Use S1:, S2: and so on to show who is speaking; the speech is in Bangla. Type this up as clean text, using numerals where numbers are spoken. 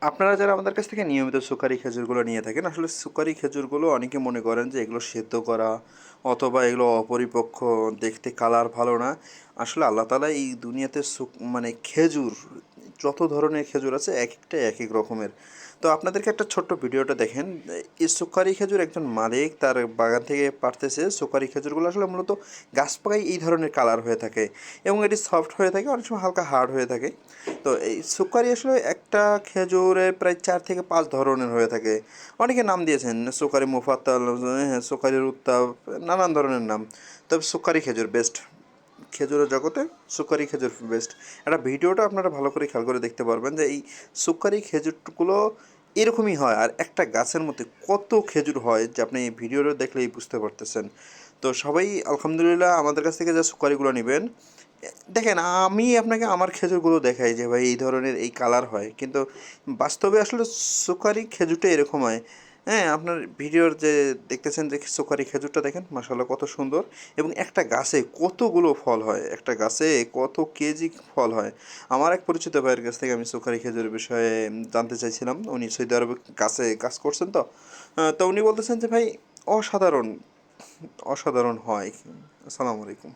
S1: আপনারা যারা আমাদের কাছ থেকে নিয়মিত সুকারি খেজুরগুলো নিয়ে থাকেন, আসলে সুকারি খেজুরগুলো অনেকে মনে করেন যে এগুলো সেদ্ধ করা অথবা এগুলো অপরিপক্ক, দেখতে কালার ভালো না। আসলে আল্লাহ তাআলা এই দুনিয়াতে মানে খেজুর, যত ধরনের খেজুর আছে এক একটা এক এক রকমের। তো আপনাদেরকে একটা ছোট্ট ভিডিওটা দেখেন। এই সুকারি খেজুর একজন মালিক তার বাগান থেকে পারতেছে। সুকারি খেজুরগুলো আসলে মূলত গাছ পাকায় এই ধরনের কালার হয়ে থাকে এবং এটি সফট হয়ে থাকে, অনেক সময় হালকা হার্ড হয়ে থাকে। তো এই সুকারি আসলে একটা খেজুরে প্রায় 4 থেকে 5 ধরনের হয়ে থাকে। অনেকে নাম দিয়েছেন সুকারি মুফাত্তাল, হ্যাঁ সুকারির উত্তাপ, নানান ধরনের নাম। তবে সুকারি খেজুর বেস্ট, খেজুরের জগতে সুকারি খেজুর বেস্ট। একটা ভিডিওটা আপনারা ভালো করে খেয়াল করে দেখতে পারবেন যে এই সুকারি খেজুরগুলো এরকমই হয়, আর একটা গাছের মধ্যে কত খেজুর হয় যে আপনি এই ভিডিওটা দেখলেই বুঝতে পারতেছেন। তো সবাই আলহামদুলিল্লাহ আমাদের কাছ থেকে যা সুকারিগুলো নেবেন, দেখেন আমি আপনাকে আমার খেজুরগুলো দেখাই যে ভাই এই ধরনের এই কালার হয়, কিন্তু বাস্তবে আসলে সুকারি খেজুরটা এরকম হয়। হ্যাঁ, আপনার ভিডিওর যে দেখতেছেন যে সুকারি খেজুরটা দেখেন মাশাআল্লাহ কত সুন্দর, এবং একটা গাছে কতগুলো ফল হয়, একটা গাছে কত কেজি ফল হয়। আমার এক পরিচিত ভাইয়ের কাছ থেকে আমি সুকারি খেজুরের বিষয়ে জানতে চাইছিলাম। উনি সৌদি আরবে গাছে কাজ করছেন। তো তো উনি বলতেছেন যে ভাই অসাধারণ, অসাধারণ হয়। আসসালামু আলাইকুম।